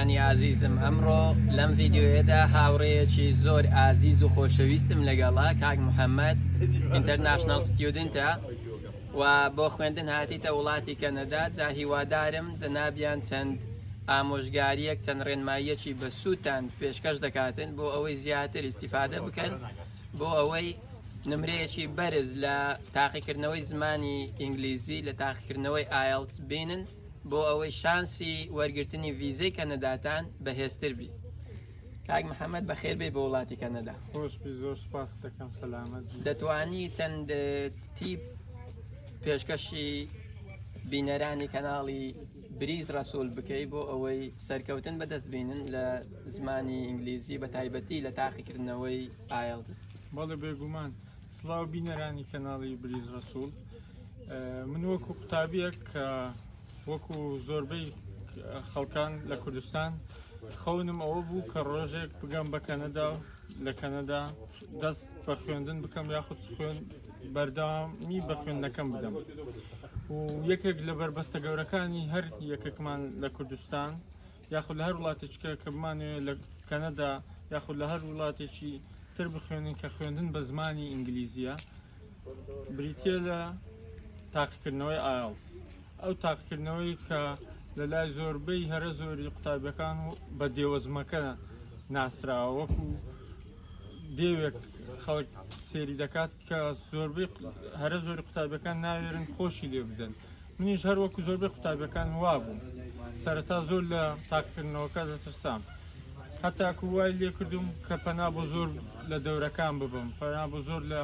بیرکەرانی عزیزم ئەمڕۆ لەم ڤیددیۆیەدا هاوڕێیەکی زۆر ئازیز و خۆشەویستم لەگەڵا کاک محەممەد ئینتەرناشنال ستیودنتە و بۆ خوێندن هاتیتە وڵاتی کەنەدا جا هیوادارم جەنابیان چەند ئامۆژگاریەک چەند ڕێنماییەکی بە سووتان پێشکەش دەکاتن بۆ ئەوەی زیاتر ئیسیفادە بکەن بۆ ئەوەی نمرەیەکی بەرز لە تاقیکردنەوەی زمانی ئینگلیزی لە تاقیکردنەوەی ئایلتس بینن بۆ ئەوەی شانسی وەرگرتنی ڤیزەی کەنەداتان بەهێزتر بی. کاک محەممەد بەخێر بێ بە وڵاتی کەنەدا. خۆشبی زۆر سپاس دەکەم سەلامەت. دەتوانی چەند تیپ پێشکەشی بینەرانی کەناڵی بریز ڕەسوول بکەی بۆ ئەوەی سەرکەوتن بەدەست بینن لە زمانی ئینگلیزی بە تایبەتی لە تاقیکردنەوەی ئایلتس. بەڵێ بێگومان سڵاو بینەرانی کەناڵی بریز ڕەسوول، من وەکو قوتابیەک کە وەکو زۆربەی خەڵکان لە کوردستان خەونم ئەوە بوو کە ڕۆژێک بگەم بە کەنەدا و لە کەنەدا دەست بە خوێندن بکەم یاخود بەردەوامی بە خوێندنەکەم بدەم و یەکێک لە بربەستە گەورەکانی هەر یەکێکمان لە کوردستان یاخود لە هەر وڵاتێکە کە بمانوێت لە کەنەدا یاخود لە هەر وڵاتێکی تر بخوێنن کە خوێندن بە زمانی ئینگلیزیە بریتیە لە تاقیکردنەوەی ئایلتس. ئەو تاقیکردنەوەی کە لە لای زۆربەی هەرە زۆری قوتابیەکان و بە دێوەزمەکە ناسراوە وەکو دێوێک خەڵک سێری دەکات کە زۆربەی هەرە زۆری قوتابیەکان ناوێرن خۆشی لێ بدەن. منیش هەر وەکو زۆربەی قوتابیەکان وا بووم سەرەتا زۆر لە تاقیکردنەوەکە دەترسام، هەتاکو وای لێ کردوم کە پەنا بۆ زۆر لە دەورەکان ببم، پەنا بۆ زۆر لە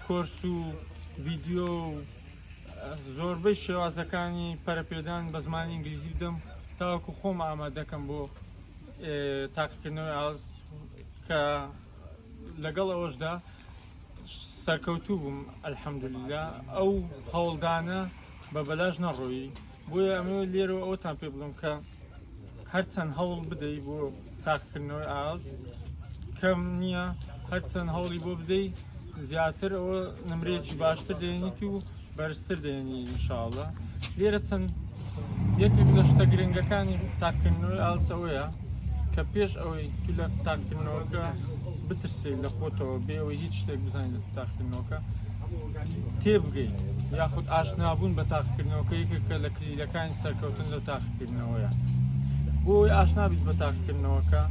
کۆرس و ڤیددیۆ و زۆربەی شێوازەکانی پەرەپێدان بە زمانی ئینگلیزی بدەم تاوەکو خۆم ئامادەکەم بۆ تاقیکردنەوەی ئایلتس کە لەگەڵ ئەوەشدا سەرکەوتوو بووم ئەلحەمدولیلا. ئەو هەوڵدانە بە بەلاژ نەڕۆیی بۆیە ئەمە لێرەوە ئەوتان پێ بڵم کە هەرچەند هەوڵ بدەیت بۆ تاقیکردنەوەی ئایلتس کەم نییە، هەرچەند هەوڵی بۆ بدەیت زیاتر ئەوە نمرەیەکی باشتر دێنیت و بەرزتر دێنی ئینشاءڵڵا. لێرە چەند یەکێک لە شتە گرنگەکانی تاقیکردنەوەی ئایلتس ئەوەیە کە پێش ئەوەی تو لە تاقیکردنەوەکە بترسێت لە خۆتەوە بێ ئەوەی هیچ شتێک بزانیت لە تاقیکردنەوەکە تێبگەیت یاخود ئاشنابوون بە تاقیکردنەوەکە یەکێکە لە کلیلەکانی سەرکەوتن لە تاقیکردنەوەیە. بۆی ئاشنابیت بە تاقیکردنەوەکە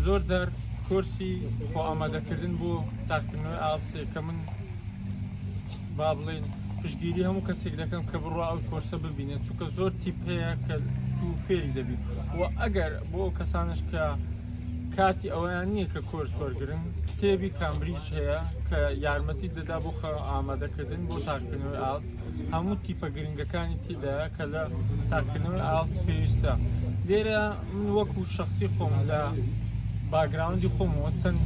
زۆر جار کۆرسی خۆ ئامادەکردن بۆ تاقیکردنەوەی ئایلتس کە من با بڵێن پشتگیری هەموو کەسێک دەکەم کە بڕوا ئەو کۆرسە ببینێت چونکە زۆر تیپ هەیە کە تو فێری دەبیت و ئەگەر بۆ کەسانش کە کاتی ئەویان نییە کە کۆرس وەرگرن کتێبی کامبریج هەیە کە یارمەتی دەدا بۆ ئامادەکردن بۆ تاقیکردنەوەی ئایلتس هەموو تیپە گرنگەکانی تێدایە کە لە تاقیکردنەوەی ئایلتس پێویستە. لێرە من وەکو شەخسی خۆم لە باگراوندی خۆمەوە چەند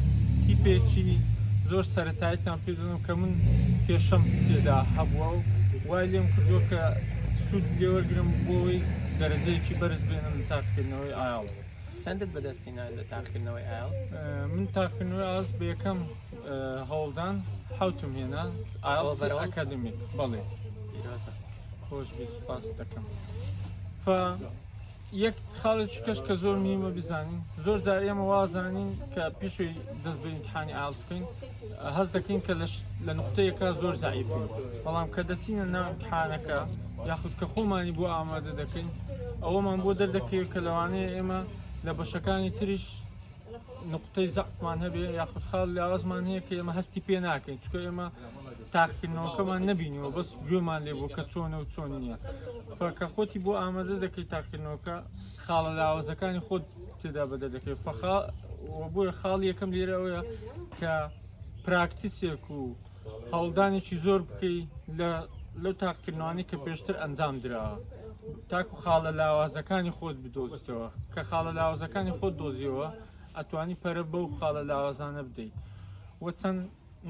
تیپێکی زۆر سەرەتاییتان پێ دەدەم کە من پێشەم تێدا هەبووە و وای لێم کردووە کە سوود لێ وەرگرم بۆی دەرەجەیەکی بەرز بێنم لە تاقیکردنەوەی ئایلتس. چەندت بەدەستینا لە تاقیکردنەوەی ئایلتس؟ من تاقیکردنەوەی ئایلتس بە یەکەم هەوڵدان حوتم هێنا ئایلتس ئەکادمیک. بەڵێ خۆشبی سوپاس دەکەم. یەک خاڵێکی کەش کە زۆر مهمە بزانین، زۆر جار ئێمە وازانین کە پێشوی دەست بە ئیمتحانی ئایلتس بکەین هەست دەکەین کە لە نقطەیەکە زۆر زەعیفین، بەڵام کە دەچینە ناو ئیمتحانەکە یاخود کە خۆمانی بۆ ئامادە دەکەین ئەوەمان بۆ دەردەکەوێت کە لەوانەیە ئێمە لە بەشەکانی تریش نقطەی زەعفمان هەبێ یاخود خاڵ لاوازمان هەیە کە ئێمە هەستی پێ ناکەین چونکە ئێمە تاقیکردنەوەکەمان نەبینیەوە بەس گوێمان لێ بۆ کە چۆنە و چۆن نییە. کە خۆتی بۆ ئامادە دەکەیت تاقیکردنەوەکە خاڵە لاوازەکانی خۆت تێدا بەدە دەکەیت. بۆیە خاڵ یەکەم لێرە ئەوەیە کە پراکتیسێک و هەوڵدانێکی زۆر بکەیت لەو تاقیکردنەوەی کە پێشتر ئەنجام درراوە تاکو خاڵە لاوازەکانی خۆت بدۆزیتەوە کە خاڵە لاوازەکانی خۆت دۆزیەوە ئەتوانی پەرە بەو خاڵە لاوازانە بدەیت. وە چەند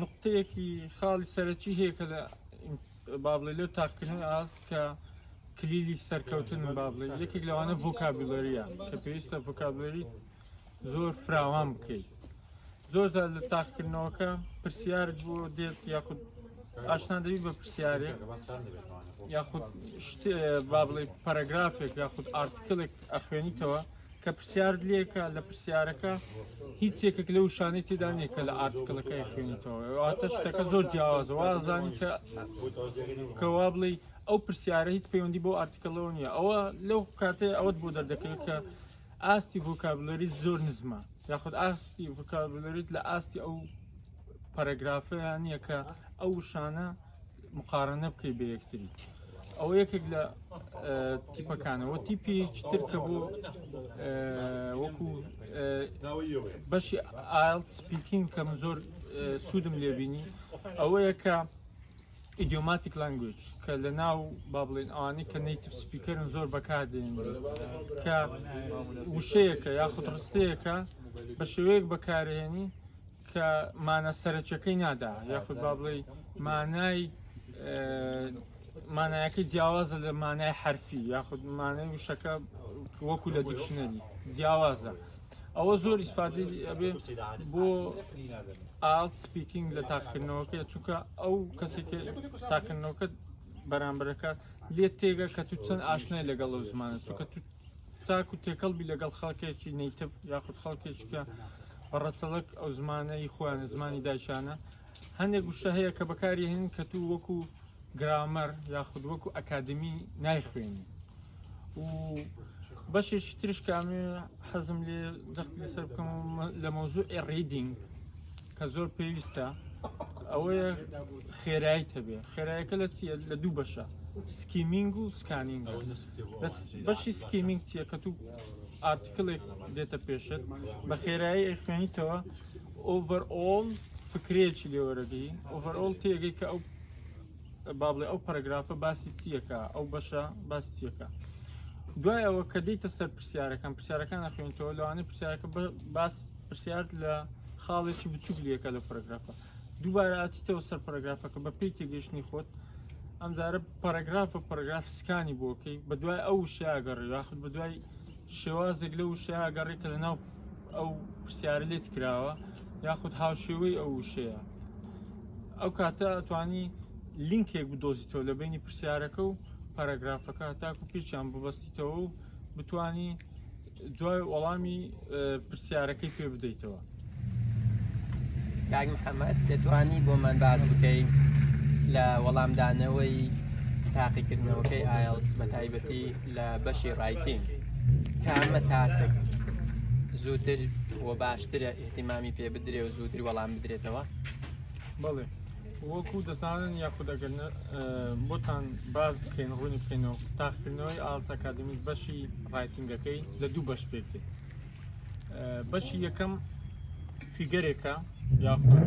نقطەیەکی خاڵی سەرەکی هەیە کە لە با بڵێ لەو تاقیکردنەوەی ئایلتس کە کلیلی سەرکەوتن با بڵێ یەکێک لەوانە ڤۆکابولەریە کە پێویستە ڤۆکابولەری زۆر فراوان بکەیت. زۆر لە تاقیکردنەوەکە پرسیارت بۆ دێت یاخود ئاشنا دەبی بە پرسیارێک یاخود با بڵێ پەرەگرافێک یاخود ئارتکلێک ئەخوێنیتەوە کە پرسیارت لێکە لە پرسیارەکە هیچ یەکێک لەو شانەی تێدا نیە کە لە ئارتکلەکەی خوێنیتەوە واتە شتەکە زۆر جیاوازە وازانی کە وا بڵێ ئەو پرسیارە هیچ پەیوەندی بۆ ئارتکلەوە نییە ئەوە لەو کاتێ ئەوەت بۆ دەردەکەوێت کە ئاستی ڤۆکابولەریت زۆر نزمە یاخود ئاستی ڤۆکابولەریت لە ئاستی ئەو پەرەگرافەیان نییە کە ئەو شانە مقارنە بکەی بە یەکتری ئەو یەکێک لە تیپەکانەوە تیپی تر کە بۆ وەکو بەشی ئایلتس سپیکینگ کەم زۆر سوودم لێبینی ئەوەیە کە ئیدیۆماتیک لانگویج کە لە ناو با بڵێن ئەوانەی کە نیتیڤ سپیکەرن زۆر بەکاردێن کە وشەیەکە یاخود ڕستەیەکە بە شێوەیەک بەکارهێنی کە مانە سەرچەکەی نادا یاخود با بڵێ مانایەکەی جیاوازە لە مانای حرفی یاخود مانای وشەکە وەکو لە دیکشنەری جیاوازە ئەوە زۆر ئیسفادەی ئەبێ بۆ ئایلتس سپیکینگ لە تاقیکردنەوەکە چونکە ئەو کەسێکی تاقیکردنەوەکە بەرامبەرەکە لێت تێگە کە تو چەند ئاشنای لەگەڵ ئەو زمانە چونکە تو تاک و تێکەڵبی لەگەڵ خەڵکێکی نیتیڤ یاخود خەڵکێکی کە بەڕەچەڵک ئەو زمانەی خۆیان زمانی دایشانە هەندێک وشە هەیە کە بەکارهێنن کە تو وەکو گرامەر یاخود وەکو ئەکادمی نایخوێنی و بەشێکی ترش کامێ حەزم لێ دەختی لەسەر بکەم لە مۆزوع ڕیدینگ کە زۆر پێویستە ئەوەیە خێرایی هەبێ خێراییەکە لە چیە لە دوو بەشە سکیمینگ و سکانینگ بەشی سکیمینگ چیە کە تو ئارتکلێک دێتە پێشت بە خێرایی خوێنیتەوە ئۆڤەرئۆڵ فکرێکی لێوەرەگەی ئۆڤەرئۆڵ تێگەی کە ئەو با بڵێ ئەو پەرەگرافە باسی چیەکە ئەو بەشە باسی چیەکە دوای ئەوە کە دەیتە سەر پرسیارەکان نەخوێنیتەوە لەوانەیە پرسیارەکە باس پرسیارت لە خاڵێکی بچووک لێکە لە پەرەگرافە دووبارە ئاچیتەوە سەر پەرەگرافەکە بە پێی تێگەیشتنی خۆت ئەمجارە پەرەگراف سکانی بۆکەی بە دوای ئەو وشەیە گەڕی یاخود بە دوای شێوازێک لە وشەیە گەڕی کە لەناو ئەو پرسیارە لێت کراوە یاخود هاوشێوەی ئەو وشەیە ئەو کاتە ئەتوانی لینکێک بدۆزیتەوە لە بینی پرسیارەکە و پەرەگرافەکە تاکو پێچیان ببەستیتەوە و بتانی جوای وەڵامی پرسیارەکەی پێ بدەیتەوە کاک محەممەد دەتوانی بۆمان باز بکەین لە وەڵامدانەوەی تاقیکردنەوەکەی ئایلتس بە تایبەتی لە بەشی ڕایتینگ کامە تاسک زووتر و باشترە ئیحتیمامی پێ بدرێ و زووتر وەڵام بدرێتەوە بەڵێ وەکو دەزانن یاخود ئەگەر بۆتان باز بکەین ڕوونی بکەینەوە تاقیکردنەوەی ئایلتس ئەکادمی بەشی ڕایتینگەکەی لە دوو بەش پێکرێت بەشی یەکەم فیگەرێکە یاخود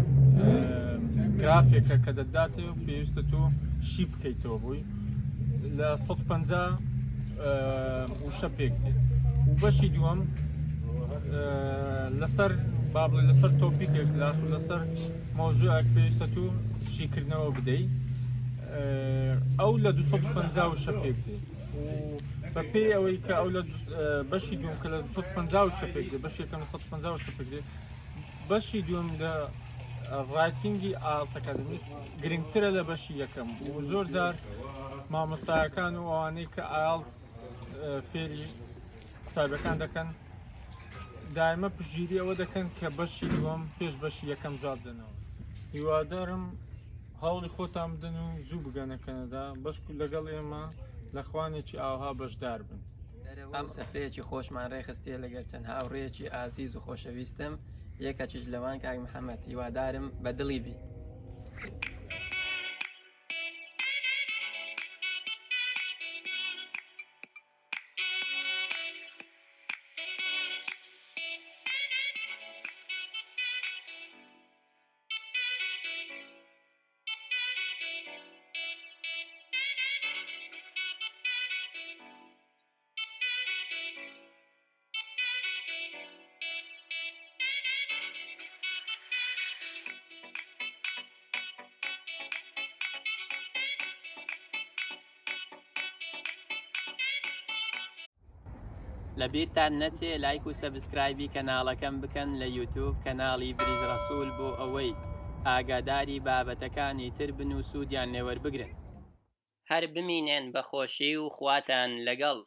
گرافێکە کە دەداتێ پێویستە تۆ شی بکەیتەوە بووی لە 150 وشە پێکرێت و بەشی دووەم لەسەر با بڵێ لەسەر تۆپیکێک لەسەر مۆزوعێک پێویستە تو شیکردنەوە بدەیت ئەو لە 250 وشە پێکرێت بە پێی ئەوەی کە ئەو لە بەشی دوم کە لە 250 وشە پێکرێت بەشی یەکەم لە 150 وشە پێکرێت بەشی دوم لە ڕایتینگی ئایلتس ئەکادمی گرنگترە لە بەشی یەکەم و زۆر جار مامۆستایەکان و ئەوانەی کە ئایلتس فێری قوتابیەکان دەکەن دائمە پشتگیری ئەوە دەکەن کە بەشی دووەم پێش بەشی یەکەم جواب دەنەوە هیوادارم هەوڵی خۆتان بدەن و زوو بگەنە کەنەدا بەشکو لەگەڵ ئێمە لە خوانێکی ئاوها بەشدار بن ئەم سەفرەیەکی خۆشمان ڕێخستیە لەگەر چەند هاوڕێیەکی ئازیز و خۆشەویستم یەکەکیش لەوان کاک محەممەد هیوادارم بە دڵی بی لەبیرتان نەچێ لایک و سەبسکرایبی کەناڵەکەم بکەن لە یوتیوب کەناڵی بریز ڕەسوول بۆ ئەوەی ئاگاداری بابەتەکانی تر بن و سوودیان لێوەربگرن. هەر بمینێن بە خۆشی و خواتان لەگەڵ.